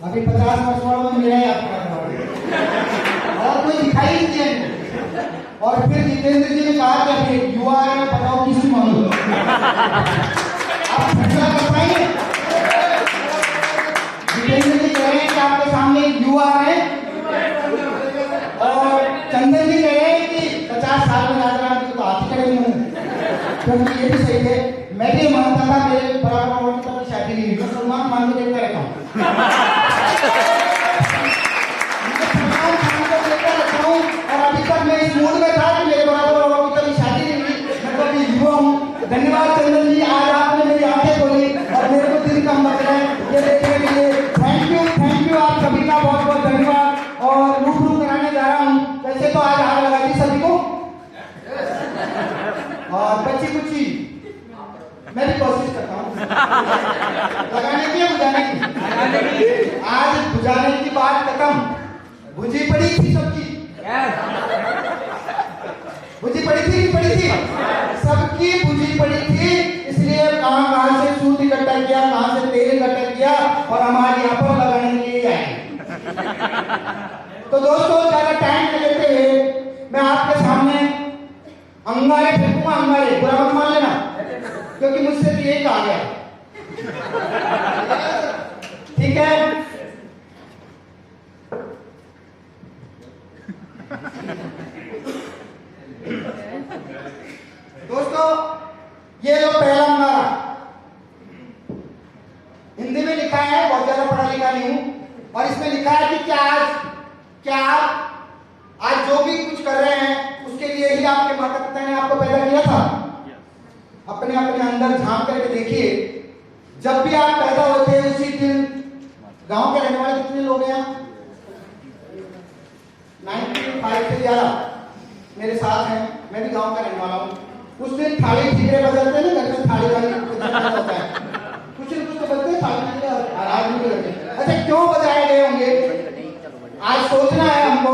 अभी 50 वर्ष वालों में मेरा ही आपका और कोई दिखाई नहीं दिया। और फिर जितेंद्र जी ने कहा कि अभी युवा है, बताओ किसी मांगो। आप फैसला कर पाएंगे? जितेंद्र जी कह रहे हैं कि आपके सामने एक युवा है और चंदन जी कह रहे हैं कि 50 साल में राजा राम जी तो हाथी खड़े हुए हैं। क्योंकि ये भी सही है, मैं भी मानता था मेरे बराबर और की शादी नहीं हुई, मैं सलमान खान को देखता रहता हूँ और अभी तक मैं इस मूड में था कि मेरे बराबर और की कभी शादी नहीं हुई, मैं कभी युवा हूँ। धन्यवाद चंदन जी, आज आपने मेरी आंखें खोली और मेरे को दिल कम बच रहा है ये देखने के लिए। थैंक यू आप सभी का बहुत बहुत धन्यवाद। और रूबरू कराने जा रहा हूँ। वैसे तो आज आग लगा दी सभी को और बच्ची कुची मैं भी कोशिश करता हूँ लगाने की या बुझाने की। आज बुझाने की बात खत्म, बुझी पड़ी थी सबकी। बुझी पड़ी थी सबकी बुझी पड़ी थी। इसलिए कहां से सूद इकट्ठा किया, कहां से तेल इकट्ठा किया और हमारे यहाँ पर लगाने के लिए आए। तो दोस्तों ज्यादा टाइम न लेते हुए मैं आपके सामने अंगारे फेंकूंगा। अंगारे बुरा मत मान लेना, क्योंकि मुझसे तो यही कहा गया। ठीक है, दोस्तों ये लो पहला अंगारा। हिंदी में लिखा है, बहुत ज्यादा पढ़ा लिखा नहीं हूं, और इसमें लिखा है कि क्या आप आज जो भी कुछ कर रहे हैं उसके लिए ही आपके माता पिता ने आपको पैदा किया था। अपने अंदर झांक करके देखिए, जब भी आप पैदा होते हैं उसी दिन गांव के रहने वाले कितने लोग हैं? 95 से ज्यादा मेरे साथ हैं, मैं भी गांव का रहने वाला हूं। उस दिन थाली ठीकरे बजाते हैं ना, घर में थाली वाली होता है, कुछ न कुछ तो बजते हैं थाली के आवाज भी करते हैं। अच्छा क्यों बजाए गए होंगे? आज सोचना है हमको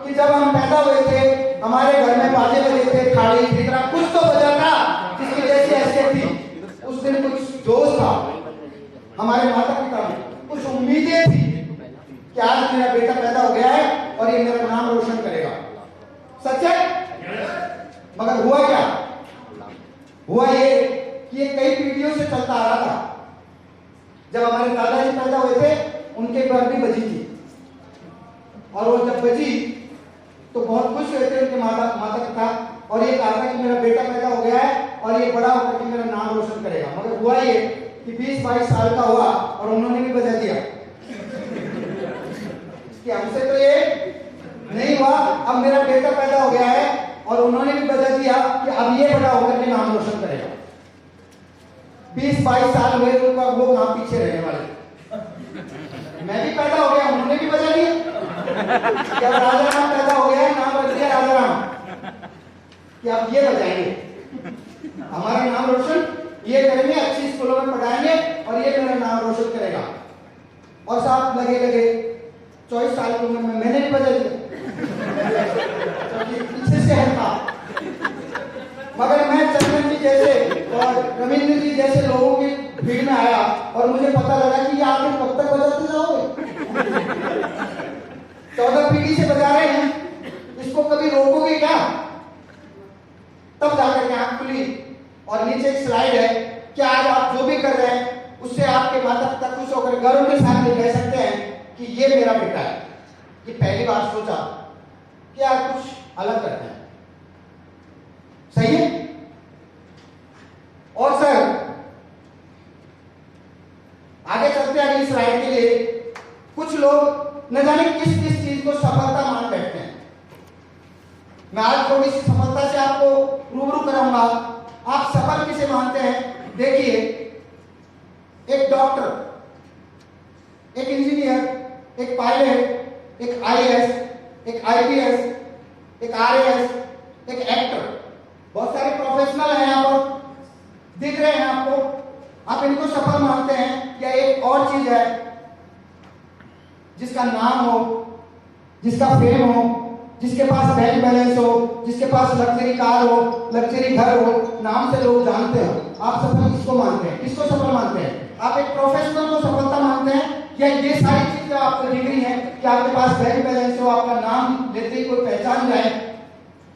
कि जब हम पैदा हुए थे हमारे घर में बाजे बजे थे, थाली ठीकरा कुछ तो बजा था जिसकी जैसी हैसियत थी। उस दिन कुछ जोश था हमारे माता पिता में, कुछ उम्मीदें थी कि आज मेरा बेटा पैदा हो गया है और ये मेरा नाम रोशन करेगा। सच है? मगर हुआ क्या? हुआ ये कि ये कई पीढ़ियों से चलता आ रहा था। जब हमारे दादाजी पैदा हुए थे उनके घर भी बजी थी, और वो जब बजी तो बहुत खुश हुए थे उनके माता पिता, और ये कहा था कि मेरा बेटा पैदा हो गया है और ये बड़ा होकर के मेरा नाम रोशन करेगा। मगर हुआ ये कि 20-22 साल का हुआ और उन्होंने भी बजा दिया कि हमसे तो ये नहीं हुआ, अब मेरा बेटा पैदा हो गया है, और उन्होंने भी बजा दिया कि अब ये बड़ा होकर के नाम रोशन करेगा। 20-22 साल हुए उनका, वो कहां पीछे रहने वाले। मैं भी पैदा हो गया, उन्होंने भी बजा दिया कि अब राजा राम पैदा हो गया है, नाम रख दिया राजा राम, कि अब ये बजाएंगे हमारा नाम रोशन, ये करेंगे, अच्छी स्कूलों में पढ़ाएंगे और ये मेरा नाम रोशन करेगा। और साथ लगे 24 साल की उम्र में मैंने भी बजा दिया पीछे से है था। मगर मैं चंदन जी जैसे और रविंद्र जी जैसे लोगों की भीड़ में आया और मुझे पता लगा कि आप कब तक बजाते जाओगे। 14 पीढ़ी से बजा रहे हैं, इसको कभी रोकोगे क्या? तब जाकर के आंख खुली और नीचे एक स्लाइड है कि आज आप जो भी कर रहे हैं उससे आपके माता पिता खुश होकर गर्व के साथ कह सकते हैं कि ये मेरा बेटा है। ये पहली बार सोचा कि आज कुछ अलग करते हैं। सही है? और सर आगे चलते हैं अगली स्लाइड के लिए। कुछ लोग न जाने किस किस चीज को सफलता मान बैठते हैं। मैं आज थोड़ी सी सफलता से आपको रूबरू कराऊंगा। आप सफल किसे मानते हैं? देखिए, एक डॉक्टर, एक इंजीनियर, एक पायलट, एक आईएएस, एक आईपीएस, एक आरएएस, एक एक्टर, बहुत सारे प्रोफेशनल हैं यहाँ पर, दिख रहे हैं आपको। आप इनको सफल मानते हैं? या एक और चीज है जिसका नाम हो, जिसका फेम हो, जिसके पास बैंक बैलेंस हो, जिसके पास लग्जरी कार हो, लग्जरी घर हो, नाम से लोग जानते हो, आप सफल किसको मानते हैं? किसको सफल मानते हैं? आप एक प्रोफेशनल को सफलता मानते हैं या ये सारी आपको डिग्री है कि आपके पास बैंक बैलेंस हो, आपका नाम लेते ही कोई पहचान जाए,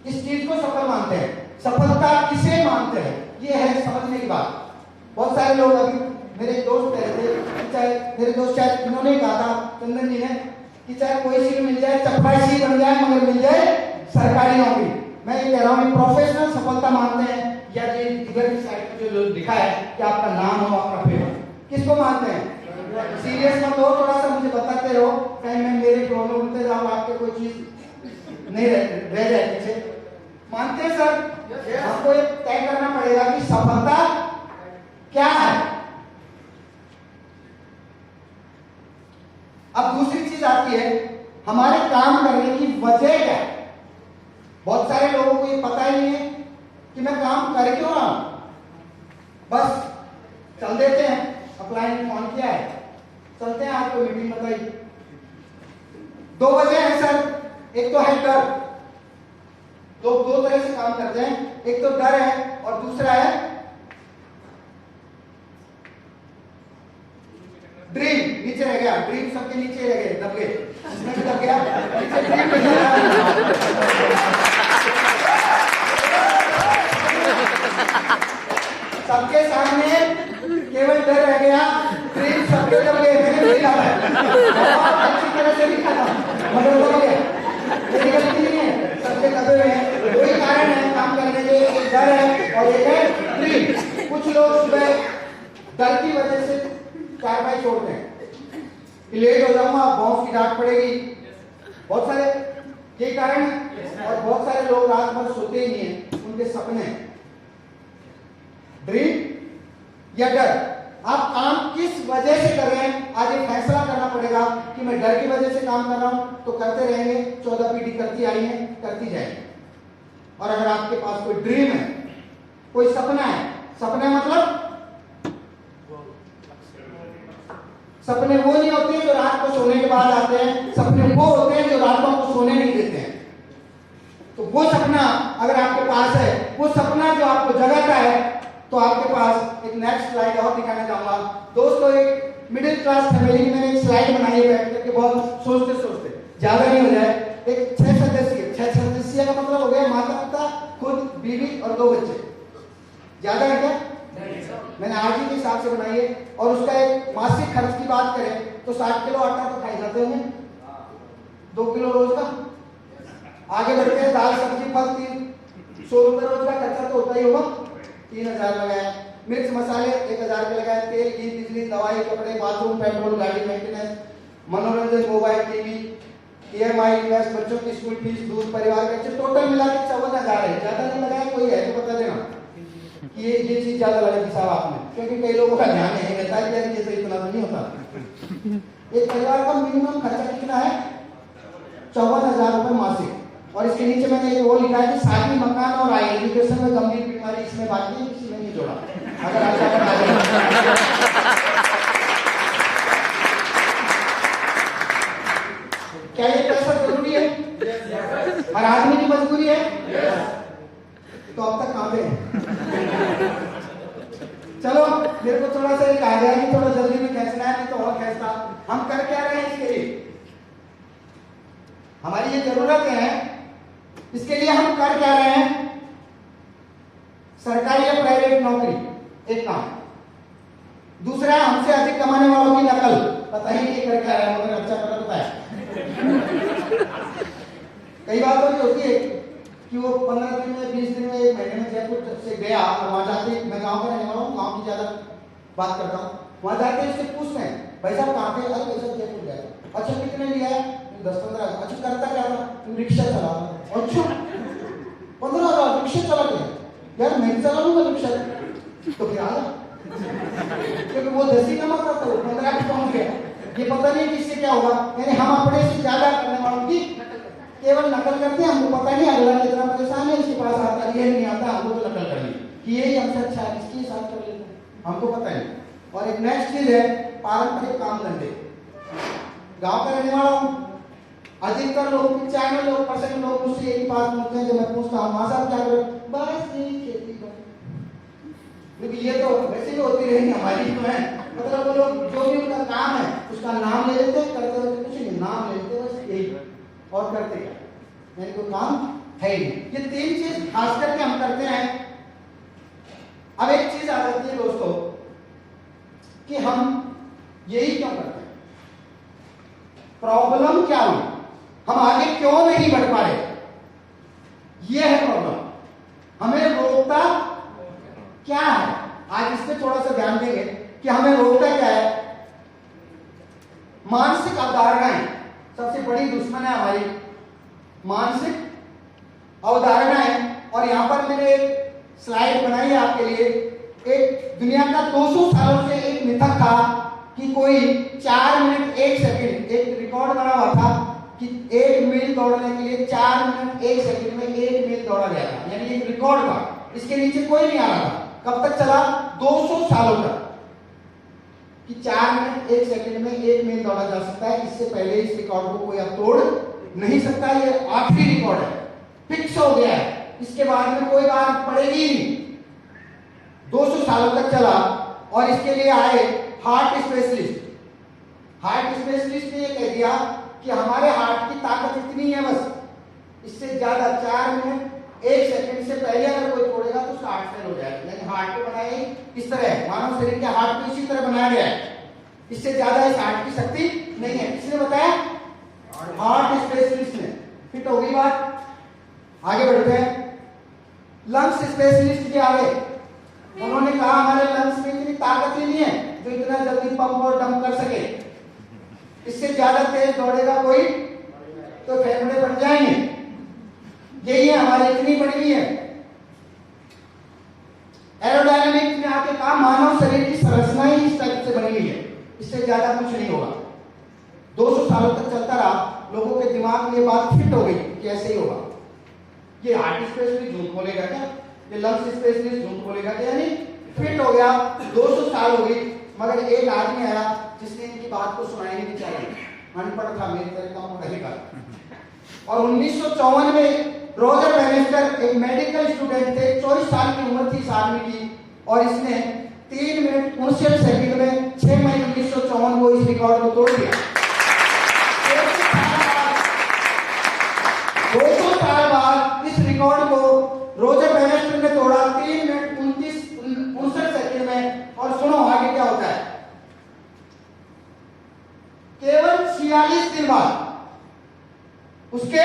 इस चीज को सफल मानते हैं। सफलता किसे मानते हैं, ये है समझने की बात। बहुत सारे लोग, अभी मेरे दोस्त कह रहे थे, चाहे मेरे दोस्त शायद इन्होंने कहा था, चंदन जी ने, कि चाहे कोई सी मिल जाए, चपरासी बन जाए, मगर मिल जाए सरकारी नौकरी। मैं ये कह रहा हूँ, प्रोफेशनल सफलता मानते हैं या ये इधर की साइड में जो लिखा है कि आपका नाम हो, आपका फेमस, किसको मानते हैं? सीरियस मत हो, थोड़ा सा मुझे बताते रहो, कहीं मैं मेरे प्रॉब्लम उठते जाऊँ, आपके कोई चीज नहीं रह जाए पीछे। मानते हैं सर? हमको ये तय करना पड़ेगा कि सफलता क्या है। अब दूसरी चीज आती है, हमारे काम करने की वजह क्या है। बहुत सारे लोगों को ये पता ही नहीं है कि मैं काम कर क्यों रहा हूं, बस चल देते हैं। अप्लाई ने फोन किया है, चलते हैं, आपको मीटिंग बताइए। दो वजह है सर, एक तो है डर। लोग दो तरह से काम करते हैं, एक तो डर है और दूसरा है ड्रीम। नीचे रह गया ड्रीम, सबके नीचे रह गए, दब गए, इसमें भी दब गया, नीचे ड्रीम में जा सबके सामने केवल डर रह गया, ड्रीम सबके दब गए। मैंने भी लिखा था, अच्छी तरह से लिखा था, मगर दब गया। मेरी गलती नहीं है, सबके दबे हुए हैं। वही कारण है काम करने के, एक डर है और एक है ड्रीम। कुछ लोग सुबह डर की वजह से कार्रवाई छोड़ते हैं कि लेट हो जाऊंगा, बॉस की डांट पड़ेगी, बहुत सारे ये कारण है। और बहुत सारे लोग रात भर सोते ही नहीं है, उनके सपने ड्रीम या डर। आप काम किस वजह से कर रहे हैं, आज एक फैसला करना पड़ेगा कि मैं डर की वजह से काम कर रहा हूं तो करते रहेंगे, 14 पीढ़ी करती आई है, करती जाएंगे। और अगर आपके पास कोई ड्रीम है, कोई सपना है, सपने मतलब सपने वो नहीं होते हैं जो रात को सोने के बाद आते हैं, सपने वो होते हैं जो रातों को सोने नहीं देते हैं। तो वो सपना अगर आपके पास है, वो सपना जो आपको जगाता है, तो आपके पास एक नेक्स्ट स्लाइड और दिखाना चाहूंगा। दोस्तों, एक मिडिल क्लास फैमिली की मैंने एक स्लाइड बनाई है बैठ करके, बहुत सोचते सोचते, ज्यादा नहीं हो जाए। एक 6 सदस्यीय का मतलब हो गया माता पिता, खुद, बीवी और 2 बच्चे। ज्यादा है क्या? मैंने आरटी के हिसाब से बनाई है। और उसका एक मासिक खर्च की बात करें तो 60 किलो आटा तो खाई जाते होंगे, 2 किलो रोज का। आगे बढ़ते हैं, दाल सब्जी फल 100 रुपए रोज का खर्चा तो होता ही होगा, 3000 लगाया। मिर्च मसाले 1000 के लगाए, तेल घी बिजली दवाई कपड़े बाथरूम पेट्रोल गाड़ी मेंटेनेंस मनोरंजन मोबाइल टीवी EMI इन्वेस्ट बच्चों की स्कूल फीस दूध परिवार खर्चे टोटल मिला के 54,000 है। ज्यादा नहीं लगाया, कोई है तो बता देना कि ये चीज ज्यादा लगा साहब आपने, क्योंकि कई लोगों का ध्यान नहीं रहता है यार ये इतना तो नहीं होता। एक परिवार का मिनिमम खर्चा कितना है? 54,000 रुपए मासिक। और इसके नीचे मैंने एक वो लिखा है कि शादी मकान और आय एजुकेशन में गंभीर बीमारी इसमें बाकी किसी ने नहीं जोड़ा। अगर क्या ये पैसा जरूरी है? हर आदमी की मजबूरी है? तो अब तक कहां पे है? चलो, मेरे को थोड़ा सा एक आ गया कि थोड़ा जल्दी में खींचना है, नहीं तो और खींचता। हम कर क्या रहे हैं इसके लिए? हमारी ये जरूरत है, इसके लिए हम कर क्या रहे हैं? सरकारी या प्राइवेट नौकरी एक काम, दूसरा हमसे अधिक कमाने वालों की नकल। पता ही नहीं कर क्या रहा है, मगर अच्छा कर पता है। कई बार तो ये होती है कि वो 15 दिन में 20 दिन में 1 महीने में जयपुर से गया और वहां जाते, मैं गांव का रहने वाला हूँ, गांव की ज्यादा बात करता हूँ, वहां जाके उससे पूछते हैं भाई साहब कहाँ पे? अरे भाई साहब जयपुर गया। अच्छा कितने लिया है? 10-15। अच्छा करता क्या था? रिक्शा चला। अच्छा 15,000 रिक्शा चला गया यार, मैं चला लूंगा रिक्शा तो फिर आ जा, क्योंकि वो 10 ही कमा था तो 15 भी पहुंच गया। ये पता नहीं कि इससे क्या होगा। यानी हम अपने से ज्यादा करने वालों की केवल नकल करते हैं, हमको पता नहीं अगला कितना परेशान है, इसके पास आता है, ये नहीं आता, हमको तो नकल करनी कि यही हमसे अच्छा है, इसके साथ कर लेते हैं, हमको पता नहीं। और एक नेक्स्ट चीज है पारंपरिक काम धंधे। गांव का रहने वाला हूँ, अधिकतर लोग 95% लोग मुझसे यही बात पूछते हैं, जब मैं पूछता हूँ मां साहब क्या करो, बस यही खेती करो, क्योंकि ये तो वैसे ही होती रहेगी हमारी तो है। मतलब वो लोग जो भी उनका काम है उसका नाम ले लेते हैं, करते नाम लेते बस यही और करते क्या, मेरे को काम है ही नहीं। ये 3 चीज खास करके हम करते हैं। अब एक चीज आ जाती है दोस्तों कि हम यही क्यों करते हैं, प्रॉब्लम क्या हुई, हम आगे क्यों नहीं बढ़ पा रहे, ये है प्रॉब्लम, हमें रोकता क्या है। आज इस पे थोड़ा सा ध्यान देंगे कि हमें रोकता क्या है। मानसिक अवधारणाएं सबसे बड़ी दुश्मन है हमारी, मानसिक अवधारणाएं। और यहां पर मैंने एक स्लाइड बनाई है आपके लिए। एक दुनिया का 200 सालों से एक मिथक था कि कोई 4 मिनट 1 सेकंड, एक रिकॉर्ड बना हुआ था कि 1 मील दौड़ने के लिए 4 मिनट 1 सेकंड में 1 मील दौड़ा गया था, यानी एक रिकॉर्ड था। इसके नीचे कोई नहीं आ रहा था। कब तक चला? 200 सालों तक, कि 4 मिनट 1 सेकंड में 1 मील दौड़ा जा सकता है। इससे पहले इस रिकॉर्ड को कोई अब तोड़ नहीं सकता। ये आखिरी रिकॉर्ड है, फिक्स हो गया है, इसके बाद में कोई बात पड़ेगी नहीं। 200 सालों तक चला और इसके लिए आए हार्ट स्पेशलिस्ट। हार्ट स्पेशलिस्ट ने ये कह दिया कि हमारे हार्ट की ताकत इतनी है, बस इससे ज्यादा 4 मिनट 1 सेकंड से पहले अगर कोई तोड़ेगा तो उसका हार्ट फेल हो जाएगा। यानी हार्ट को बनाया इस तरह है, मानव शरीर के हार्ट को इसी तरह बनाया गया है, इससे ज्यादा इस हार्ट की शक्ति नहीं है। किसने बताया? हार्ट स्पेशलिस्ट ने। फिट होगी बात, आगे बढ़ते हैं। लंग्स स्पेशलिस्ट के आगे उन्होंने कहा हमारे लंग्स में इतनी ताकत ही नहीं है जो इतना जल्दी पंप और डंप कर सके, इससे ज्यादा तेज दौड़ेगा कोई तो फेफड़े फट जाएंगे। यही है हमारी इतनी बड़ी है। एरोडायनामिक्स में आके कहा मानव शरीर की संरचना ही इस टाइप से बनी हुई है, इससे ज्यादा कुछ नहीं होगा। 200 सालों तक चलता रहा, लोगों के दिमाग में ये बात फिट हो गई कि ऐसे ही होगा। ये हार्ट स्पेशलिस्ट झूठ बोलेगा क्या, ये लंग्स स्पेशलिस्ट झूठ बोलेगा क्या, यानी फिट हो गया। 200 साल हो गई, मगर एक आदमी आया जिसने इनकी बात को सुनाई नहीं चाहिए, अनपढ़ था, मेरी तरह का रहेगा। और 1954 में रोजर बैनिस्टर एक मेडिकल स्टूडेंट थे, 24 साल की उम्र थी इस आदमी की, और इसने 3 मिनट 59 सेकंड में 6 मई 1954 को इस रिकॉर्ड को तोड़ दिया। 200 साल बाद इस रिकॉर्ड को रोजर बैनिस्टर ने तोड़ा 3 मिनट 59 सेकंड में। और सुनो आगे क्या होता है, केवल 46 दिन बाद, उसके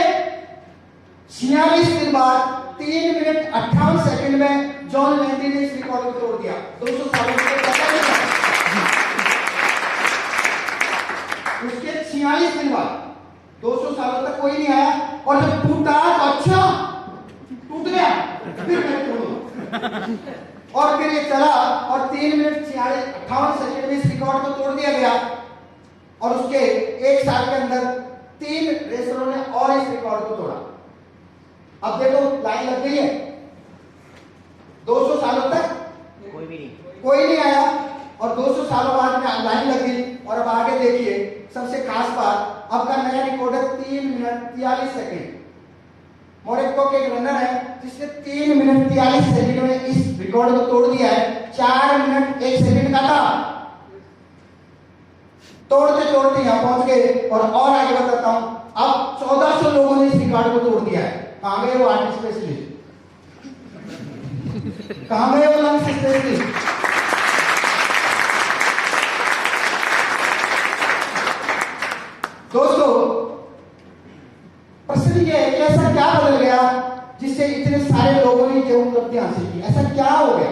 46 दिन बाद 3 मिनट 58 सेकंड में जॉन लेंडी ने इस रिकॉर्ड को तोड़ दिया। 200 सालों से पता नहीं था। उसके 46 दिन बाद, 200 सालों तक कोई नहीं आया, और जब टूटा तो अच्छा टूट गया, फिर मैं तोड़ूंगा। और फिर ये चला और 3 मिनट 58 सेकंड में इस रिकॉर्ड को तोड़ दिया गया। और उसके 1 साल के अंदर 3 रेसरों ने और इस रिकॉर्ड को तोड़ा। अब देखो लाइन लग गई है, 200 सालों तक कोई नहीं आया, और 200 सालों बाद में लाइन लग गई। और अब आगे देखिए सबसे खास बात, अब का नया रिकॉर्ड है 3 मिनट 43 सेकंड। मोरक्को के एक रनर है जिसने 3 मिनट 43 सेकंड में इस रिकॉर्ड को तोड़ दिया है। 4 मिनट 1 सेकंड का था, तोड़ते तोड़ते यहां पहुंच गए। और आगे बताता हूं, अब 1400 लोगों ने इस रिकॉर्ड को तोड़ दिया है। कहां गए वो आर्ट स्पेशलिस्ट, कहां गए वो लंग्स स्पेशलिस्ट? दोस्तों प्रश्न ये है कि ऐसा क्या बदल गया जिससे इतने सारे लोगों ने ये उपलब्धियां हासिल की? ऐसा क्या हो गया?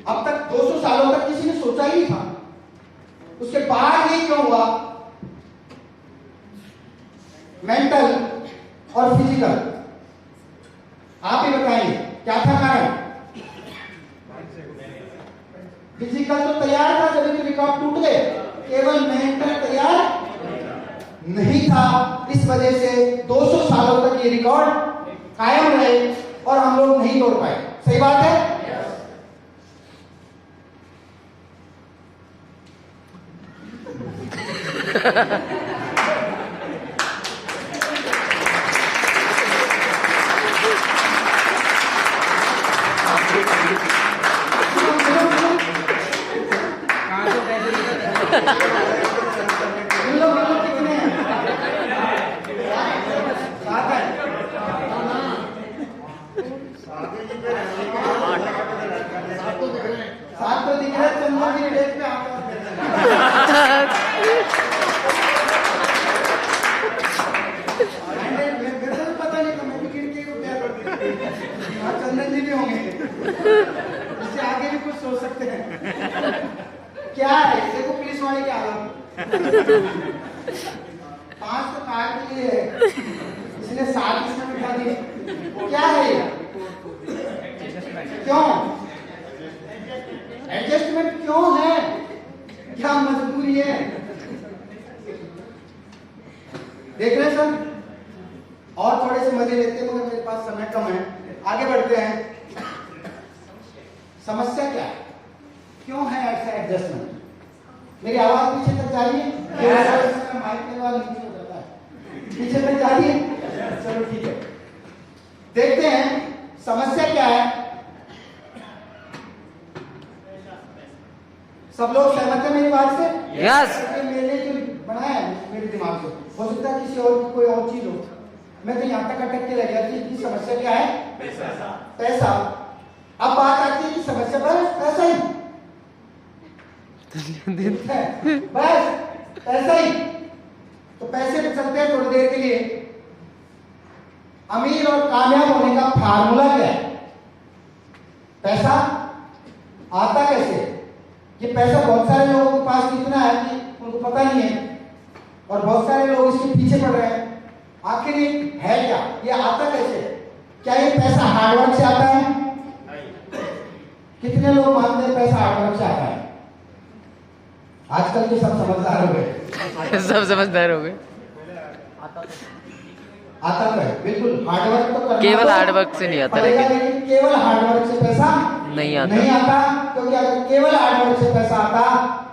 अब तक 200 सालों तक किसी ने सोचा ही नहीं था, उसके बाद ये क्यों हुआ? मेंटल और फिजिकल, आप ही बताइए क्या था कारण? फिजिकल तो तैयार था, जब रिकॉर्ड टूट गए, केवल मेंटल तैयार नहीं था। इस वजह से 200 सालों तक ये रिकॉर्ड कायम रहे और हम लोग नहीं तोड़ पाए। सही बात है? पुलिस वाले क्या हाल 5 तो काट लिए इसने 7 इसमें बिठा दिए क्या है ये क्यों एडजस्टमेंट क्यों है क्या मजबूरी है देख रहे हैं सर और थोड़े से मजे लेते हैं मगर मेरे पास समय कम है आगे बढ़ते हैं समस्या क्या है क्यों है ऐसा एडजस्टमेंट मेरी आवाज पीछे तक जा रही है माइक में आवाज नीचे हो जाता है पीछे तक जा रही है चलो ठीक है देखते हैं समस्या क्या है सब लोग सहमत हैं मेरी बात से यस मैंने जो बनाया है मेरे दिमाग से हो सकता है किसी और की कोई और चीज हो मैं तो यहाँ तक अटक के रह गया कि समस्या क्या है पैसा अब बात आती है कि समस्या पर पैसा ही बस पैसा ही तो पैसे पे चलते हैं थोड़ी देर के लिए अमीर और कामयाब होने का फार्मूला क्या है पैसा आता कैसे ये पैसा बहुत सारे लोगों के पास इतना है कि उनको पता नहीं है और बहुत सारे लोग इसके पीछे पड़ रहे हैं आखिर ये है क्या ये आता कैसे क्या ये पैसा हार्डवर्क से आता है कितने लोग मानते हैं पैसा हार्डवर्क से आता है आजकल के सब समझदार हो गए सब समझदार हो गए आता तो है बिल्कुल हार्डवर्क तो करना केवल हार्डवर्क से नहीं आता लेकिन लेकिन केवल हार्डवर्क से पैसा नहीं आता क्योंकि अगर केवल हार्डवर्क से पैसा आता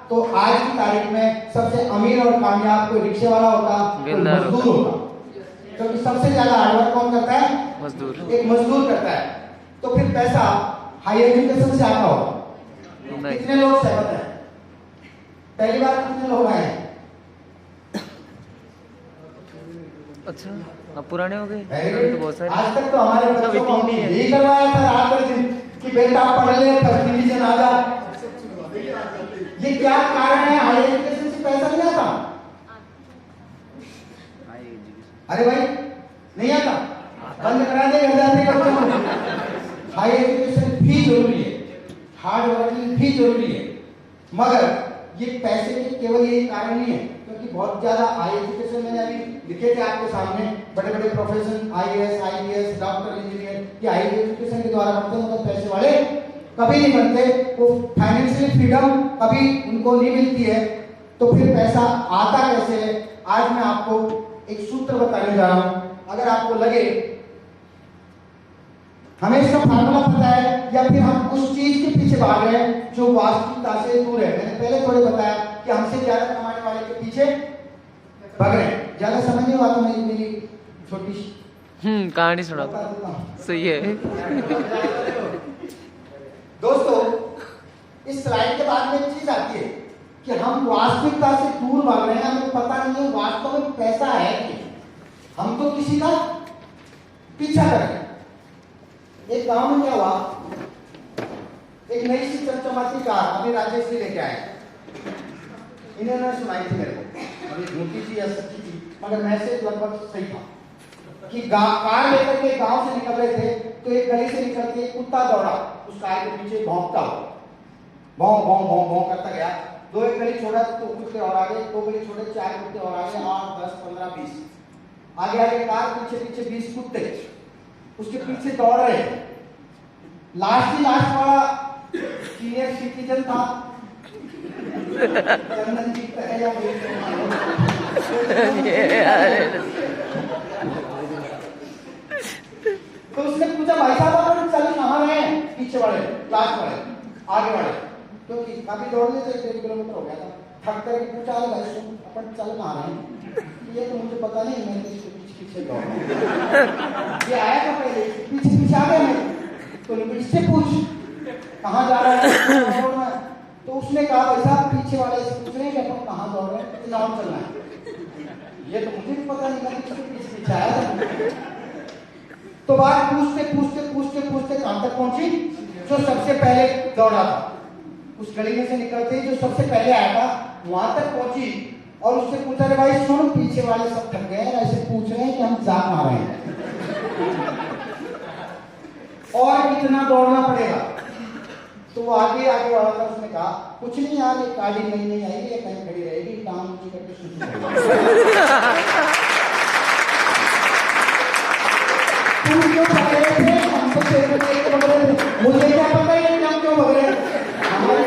तो आज की तारीख में सबसे अमीर और कामयाब कोई रिक्शे वाला होता कोई मजदूर होता क्योंकि सबसे ज्यादा हार्डवर्क कौन करता है मजदूर एक मजदूर करता है तो फिर पैसा हाई एजुकेशन से आता होगा कितने लोग सहमत हैं पहली बार कितने लोग आए अच्छा अब पुराने हो गए तो बहुत सारे आज तक तो हमारे बच्चों को इतनी नहीं है। यही करवाया था रात भर दिन कि बेटा पढ़ ले फर्स्ट डिवीजन आ जा ये क्या कारण है हाई एजुकेशन से पैसा नहीं आता अरे भाई नहीं आता बंद करा दे घर जाते बच्चों को हाई एजुकेशन भी जरूरी है हार्ड वर्किंग भी जरूरी है मगर ये पैसे के केवल यही कारण नहीं है क्योंकि बहुत ज्यादा हाई एजुकेशन मैंने अभी लिखे थे आपके सामने बड़े बड़े profession IAS IPS doctor engineer ये हाई एजुकेशन के द्वारा बनते हैं मगर पैसे वाले कभी नहीं बनते वो फाइनेंशियल फ्रीडम कभी उनको नहीं मिलती है तो फिर पैसा आता कैसे है आज मैं आपको एक सूत्र बताने जा रहा हूं अगर आपको लगे हमें इसका फार्मूला पता है या फिर हम उस चीज के पीछे भाग रहे हैं जो वास्तविकता से दूर है मैंने पहले थोड़े बताया कि हमसे ज्यादा कमाने वाले के पीछे भाग रहे हैं ज्यादा समझ नहीं हुआ तो मेरी छोटी कहानी सुना दो सही है दोस्तों इस स्लाइड के बाद में एक चीज आती है कि हम वास्तविकता से दूर भाग रहे हैं हमें पता नहीं है वास्तव में पैसा है कि हम तो किसी का पीछा कर रहे हैं एक गांव में क्या हुआ एक नई सी चमचमाती कार अभी राजेश जी लेके आए इन्होंने सुनाई थी मेरे को अभी झूठी थी या सच्ची थी मगर मैसेज लगभग सही था कि कार लेकर के गांव से निकल रहे थे तो एक गली से निकल के कुत्ता दौड़ा उस कार के पीछे भौंकता हुआ भौं भौं भौं भौं करता गया दो एक गली छोड़ा तो कुत्ते और आगे दो गली छोड़े 4 कुत्ते और आगे 8 10 15 20 आगे आगे कार पीछे पीछे 20 कुत्ते उसके पीछे दौड़ रहे लास्ट वाला सीनियर सिटीजन था चंदन जी पहले तो उसने पूछा भाई साहब अपन चल कहाँ रहे हैं पीछे वाले लास्ट वाले आगे वाले क्योंकि काफी दौड़ने से 1 किलोमीटर हो गया था थक कर पूछा भाई अपन चल कहाँ रहे हैं ये तो मुझे पता नहीं मैं इसके पीछे दौड़ ये आया था पहले पीछे आ गया मैं तो इससे पूछ कहाँ जा रहा है तो उसने कहा भाई साहब पीछे वाले से पूछ रहे हैं कि अपन कहाँ दौड़ रहे हैं कितना और चलना है ये तो मुझे भी पता नहीं मैं किसके पीछे आया था तो बात पूछते कहां तक पहुंची जो सबसे पहले दौड़ा था उस गली में से निकलते ही जो सबसे पहले आया था वहां तक पहुंची और उससे पूछा रे भाई सुन पीछे वाले सब थक गए ऐसे पूछ रहे हैं कि हम जा कहां रहे हैं और कितना दौड़ना पड़ेगा तो वो आगे वाला था उसने कहा कुछ नहीं यार ये गाड़ी नई आई है कहीं करके शुरू किया। तुम क्यों भाग रहे थे? हम तो शेर को देख के भाग रहे थे। मुझे क्या पता है कि हम क्यों भाग रहे हैं? हमारे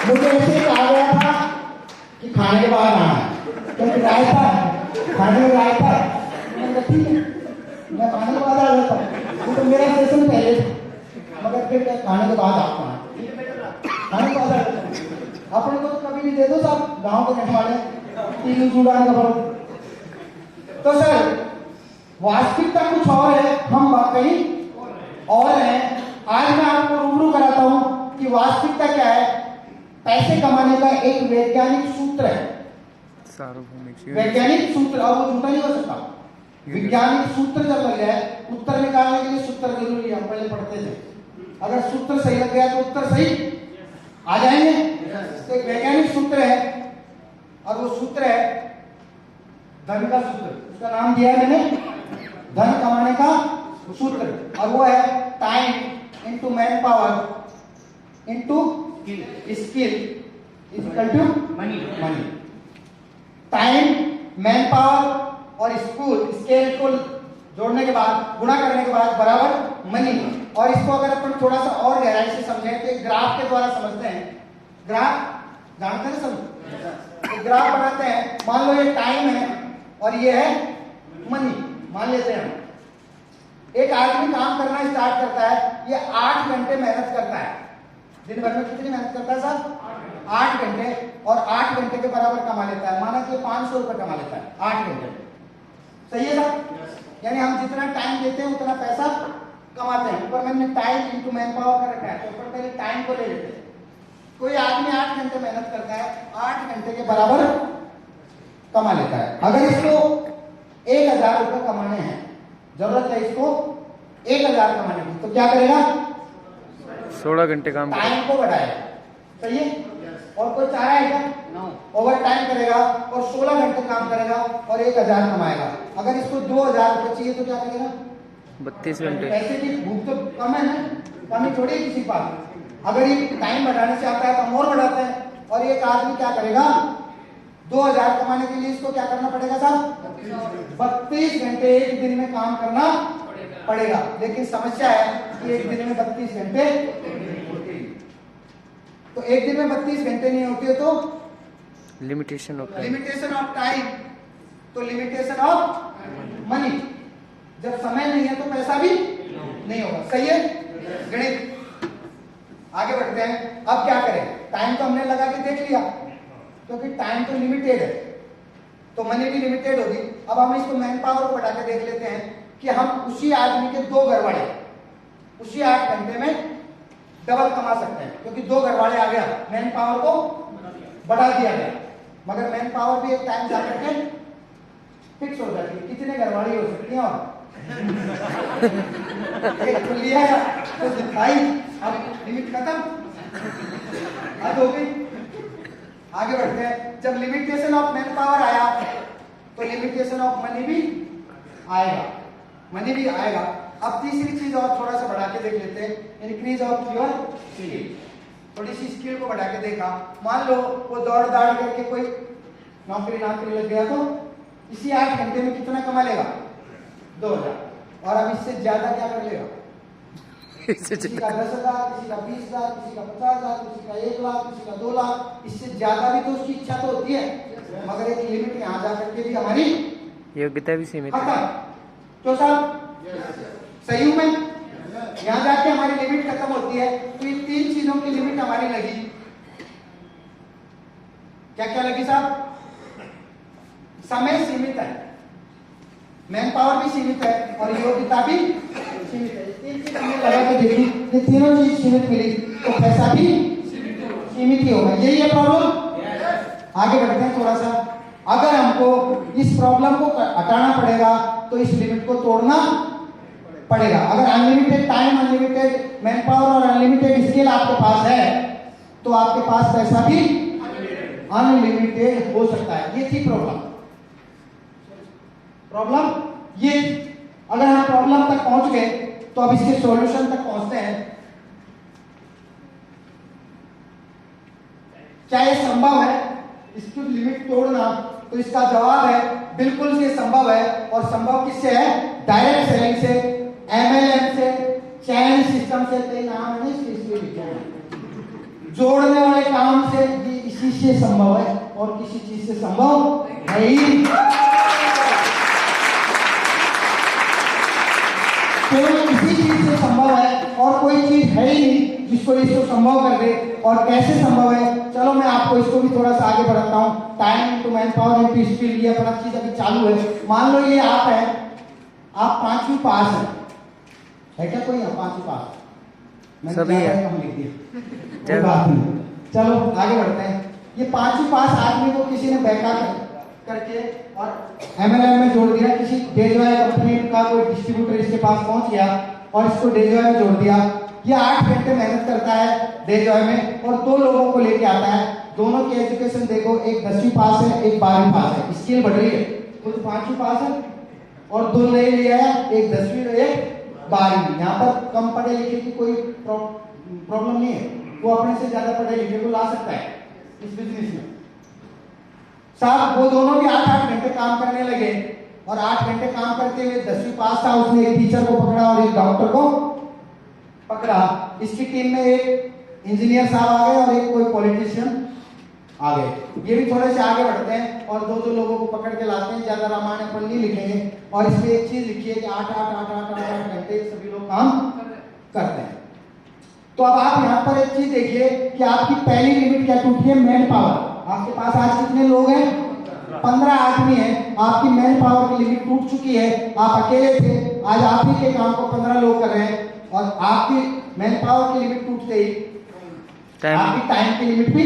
मुझे ऐसे कहा गया था कि खाने के बाद आना है, क्योंकि रायता है, खाने में रायता है। मैंने कहा ठीक है, मैं खाने के बाद आ जाता हूँ। तो मेरा सेशन पहले था, मगर फिर क्या खाने के बाद आपका खाने के बाद आ जाता हूँ। अपने को तो कभी भी दे दो साहब, गाँव के रहने वाले 3 जुड़ाने का फर्क। तो सर वास्तविकता कुछ और है, हम वाकई और हैं। आज मैं आपको रूबरू कराता हूँ कि वास्तविकता क्या है। पैसे कमाने का एक वैज्ञानिक सूत्र है, वैज्ञानिक सूत्र, और वो झूठा नहीं हो सकता। वैज्ञानिक सूत्र जब लग जाए, उत्तर निकालने के लिए सूत्र जरूरी है, हम पहले पढ़ते थे। अगर सूत्र सही लग गया तो उत्तर सही आ जाएंगे। तो एक वैज्ञानिक सूत्र है, और वो सूत्र है धन का सूत्र। उसका नाम दिया है मैंने, धन कमाने का सूत्र, और वो है time into man power into skill is equal to money. Time, man power और स्केल को जोड़ने के बाद, गुणा करने के बाद बराबर मनी। और इसको अगर अपन थोड़ा सा और गहराई से समझें तो एक ग्राफ के द्वारा समझते हैं। ग्राफ जानते हैं सब? एक ग्राफ बनाते हैं। मान लो ये टाइम है और ये है मनी, मान लेते हैं हम। एक आदमी काम करना स्टार्ट करता है, ये 8 घंटे मेहनत करता है। दिन भर में कितनी मेहनत करता है साहब? 8 घंटे, और 8 घंटे के बराबर कमा लेता है। माना कि 500 रुपए कमा लेता है 8 घंटे। सही है साहब? यानी हम जितना टाइम देते हैं उतना पैसा कमाते हैं। ऊपर मैंने टाइम इंटू मैन पावर कर रखा है, तो ऊपर पहले टाइम को ले लेते हैं। कोई आदमी 8 घंटे मेहनत करता है, 8 घंटे के बराबर कमा लेता है। अगर इसको 1000 रुपए कमाने हैं, जरूरत है इसको 1000 कमाने की, तो क्या करेगा? 16 घंटे काम टाइम को बढ़ाएगा। सही है? और कोई चाह रहा है क्या? ओवर टाइम करेगा और 16 घंटे काम करेगा और 1000 कमाएगा। अगर इसको 2000 रुपए चाहिए तो क्या करेगा? 32 घंटे। पैसे की भूख तो कम है ना, कमी थोड़ी है किसी के पास। अगर ये टाइम बढ़ाने से आता है तो हम और बढ़ाते हैं। और एक आदमी क्या करेगा? 2000 कमाने के लिए इसको क्या करना पड़ेगा साहब? 32 घंटे एक दिन में काम करना पड़ेगा। लेकिन समस्या है कि एक दिन में 32 घंटे, तो एक दिन में 32 घंटे नहीं होते है तो लिमिटेशन ऑफ टाइम, तो लिमिटेशन ऑफ मनी। जब समय नहीं है तो पैसा भी नहीं होगा। सही है? गणित आगे बढ़ते हैं। अब क्या करें? टाइम तो हमने लगा के देख लिया, क्योंकि टाइम तो लिमिटेड है, तो मनी भी लिमिटेड होगी। अब हम इसको मैन पावर को बढ़ा के देख लेते हैं कि हम उसी आदमी के 2 घरवाले उसी 8 घंटे में डबल कमा सकते हैं, क्योंकि 2 घरवाले आ गया, मैन पावर को बढ़ा दिया गया। मगर मैन पावर भी एक टाइम जाकर के फिक्स हो जाती है, कितने घरवाली हो सकती हैं। और एक तो लिया तो दिखाई, अब लिमिट खत्म, हद हो गई। आगे बढ़ते हैं। जब लिमिटेशन ऑफ मैन पावर आया तो लिमिटेशन ऑफ मनी भी आएगा, मनी भी आएगा। अब तीसरी चीज और थोड़ा सा बढ़ा के देख लेते हैं, इंक्रीज ऑफ योर स्किल। थोड़ी सी स्किल को बढ़ा के देखा। मान लो वो दौड़ दाड़ करके कोई नौकरी लग गया, तो इसी 8 घंटे में कितना कमा लेगा? 2000। और अब इससे ज्यादा क्या कर लेगा? किसी का 10,000, किसी का 20,000, किसी का 50,000, किसी का 1 लाख, किसी का 2 लाख। इससे ज्यादा भी तो उसकी इच्छा तो होती है, मगर एक लिमिट यहाँ जा करके भी हमारी योग्यता भी सीमित खत्म। तो साहब सही हूं मैं? यहाँ जाके हमारी लिमिट खत्म होती है। तो ये 3 चीजों की लिमिट हमारी लगी। क्या क्या लगी साहब? समय सीमित है, मैन पावर भी सीमित है, और योग्यता भी सीमित है। 3 चीज हमने लगा के देखी, ये तीनों चीज सीमित मिली, तो पैसा भी सीमित ही होगा। यही है प्रॉब्लम। आगे बढ़ते हैं थोड़ा सा। अगर हमको इस प्रॉब्लम को हटाना पड़ेगा तो इस लिमिट को तोड़ना पड़ेगा। अगर unlimited time, unlimited man power और अनलिमिटेड स्किल आपके पास है, तो आपके पास पैसा भी अनलिमिटेड हो सकता है। ये थी प्रॉब्लम। ये अगर हम प्रॉब्लम तक पहुंच गए, तो अब इसके सॉल्यूशन तक पहुंचते हैं। क्या ये संभव है इसकी लिमिट तोड़ना? तो इसका जवाब है बिल्कुल ये संभव है। और संभव किससे है? डायरेक्ट सेलिंग से, एमएलएम से, चैन सिस्टम से। कई नाम है इसलिए लिखे हैं। जोड़ने वाले काम से, ये इसी से संभव है और किसी चीज से संभव है ही। केवल इसी चीज से संभव है और कोई चीज है ही नहीं जिसको इसको संभव कर दे। और कैसे संभव है? चलो मैं आपको इसको भी थोड़ा सा आगे बढ़ाता हूँ। Time to man power into skill, ये अपना चीज अभी चालू है। मान लो ये आप है, आप 5वीं पास है क्या कोई? आप 5वीं पास? मैंने सभी है। हम लिख दिया, कोई बात नहीं। चलो आगे बढ़ते हैं। ये 5वीं पास आदमी को किसी ने बैका करके और एमएलएम में जोड़ दिया। किसी डेजॉय कंपनी का कोई डिस्ट्रीब्यूटर इसके पास पहुंच गया और इसको डेजॉय में जोड़ दिया। ये 8 घंटे मेहनत करता है डेजॉय में और 2 लोगों को लेके आता है। दोनों की एजुकेशन देखो, एक 10वीं पास है, एक 12वीं पास है। स्किल बढ़ रही है, खुद 5वीं पास है और 2 नए ले आया, एक 10वीं और एक 12वीं। यहाँ पर कम पढ़े लिखे की कोई प्रॉब्लम नहीं है, वो अपने से ज्यादा पढ़े लिखे को ला सकता है इस बिजनेस में। साहब वो दोनों भी 8-8 घंटे काम करने लगे और 8 घंटे काम करते हुए 10वीं पास था, उसने एक टीचर को पकड़ा और एक डॉक्टर को पकड़ा। इसकी टीम में एक इंजीनियर साहब आ गए और एक कोई पॉलिटिशियन आ गए। ये भी थोड़े से आगे बढ़ते हैं और 2-2 लोगों को पकड़ के लाते हैं। ज्यादा रामायण अपन नहीं लिखेंगे। और इसमें एक चीज लिखी है कि 8 घंटे सभी लोग काम करते हैं। तो अब आप यहाँ पर एक चीज देखिए कि आपकी पहली लिमिट क्या टूटी है? Man power. आपके पास आज कितने लोग हैं? 15 आदमी हैं। आपकी मैन पावर की लिमिट टूट चुकी है। आप अकेले थे, आज आप ही के काम को 15 लोग कर रहे हैं। और आपकी मैन पावर की लिमिट टूटते ही आपकी टाइम की लिमिट भी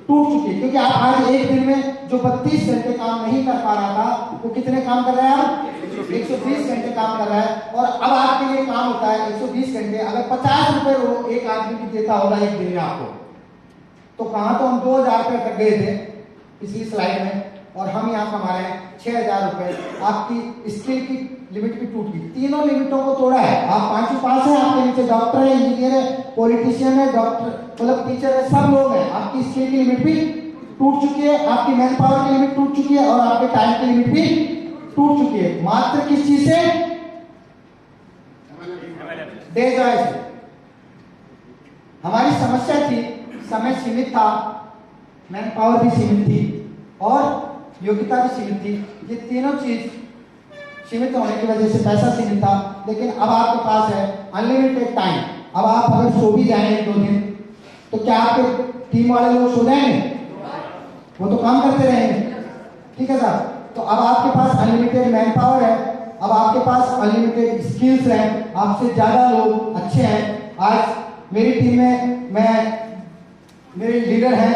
टूट चुकी है। क्योंकि आप आज एक दिन में जो 32 घंटे काम नहीं कर पा रहा था, वो कितने काम कर रहा है? आप 120 घंटे काम कर रहा है। और अब आपके लिए काम होता है 120 घंटे। अगर 50 रुपए वो एक आदमी की देता होगा एक दिन में आपको, तो कहां तो हम 2000 रुपए कर गए थे पिछली स्लाइड में, और हम यहाँ कमा रहे हैं 6000 रुपए। आपकी स्किल की लिमिट भी टूट गई। तीनों लिमिटों को तोड़ा है। आप 5वीं पास है, आपके नीचे डॉक्टर है, इंजीनियर है, पॉलिटिशियन है, डॉक्टर मतलब टीचर है, सब लोग हैं। आपकी स्किल की लिमिट भी टूट चुकी है, आपकी मैन पावर की लिमिट टूट चुकी है और आपके टाइम की लिमिट भी टूट चुकी है। मात्र किस चीज से? डेजॉय से। हमारी समस्या थी, समय सीमित था, मैन पावर भी सीमित थी और योग्यता भी सीमित थी। ये तीनों चीज सीमित होने की वजह से पैसा सीमित था। लेकिन अब आपके पास है अनलिमिटेड टाइम। अब आप अगर सो भी जाएं 1-2 दिन, तो क्या आपके टीम वाले लोग सो जाएंगे? वो तो काम करते रहेंगे। ठीक है साहब। तो अब आपके पास अनलिमिटेड मैन पावर है, अब आपके पास अनलिमिटेड स्किल्स हैं, आपसे ज्यादा लोग अच्छे हैं। आज मेरी टीम में मेरे लीडर हैं,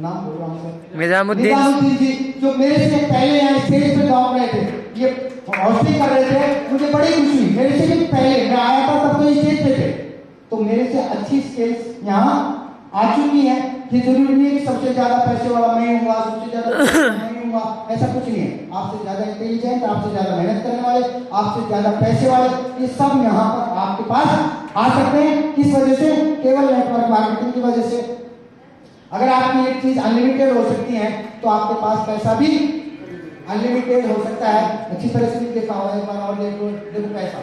नाम बोल रहा हूँ सर, निजामुद्दीन जी, जो मेरे से पहले यहाँ स्टेज पे गाँव रहे थे, ये हॉस्टिंग कर रहे थे। मुझे बड़ी खुशी हुई, मेरे से भी पहले मैं आया था तब तो स्टेज पे थे, तो मेरे से अच्छी स्किल्स यहाँ आ चुकी है। ये जरूरी नहीं है कि सबसे ज्यादा पैसे वाला मैं हूँ, सबसे ज्यादा मैं हूँ, ऐसा कुछ नहीं है। आपसे ज्यादा इंटेलिजेंट, आपसे ज्यादा मेहनत करने वाले, आपसे ज्यादा पैसे वाले, ये सब यहाँ पर आपके पास आ सकते हैं। किस वजह से? केवल नेटवर्क मार्केटिंग की वजह से। अगर आपकी एक चीज अनलिमिटेड हो सकती है, तो आपके पास पैसा भी अनलिमिटेड हो सकता है। अच्छी तरह से देखा होगा, एक बार और देखो पैसा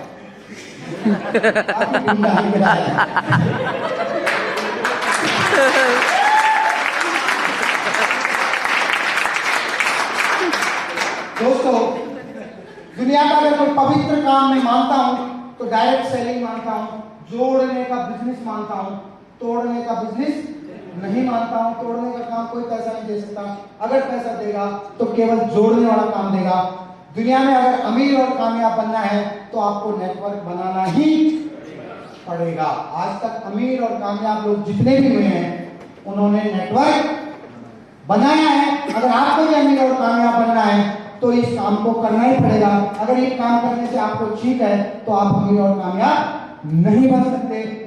दोस्तों, दुनिया का अगर कोई पवित्र काम मैं मानता हूं तो डायरेक्ट सेलिंग मानता हूं, जोड़ने का बिजनेस मानता हूं, तोड़ने का बिजनेस नहीं मानता हूं। तोड़ने का काम कोई पैसा नहीं दे सकता। अगर पैसा देगा तो केवल जोड़ने वाला काम देगा। दुनिया में अगर अमीर और कामयाब बनना है तो आपको नेटवर्क बनाना ही पड़ेगा। आज तक अमीर और कामयाब लोग जितने भी हुए हैं, उन्होंने नेटवर्क बनाया है। अगर आपको भी अमीर और कामयाब बनना है तो इस काम को करना ही पड़ेगा। अगर ये काम करने से आपको ठीक है तो आप अमीर और कामयाब नहीं बन सकते।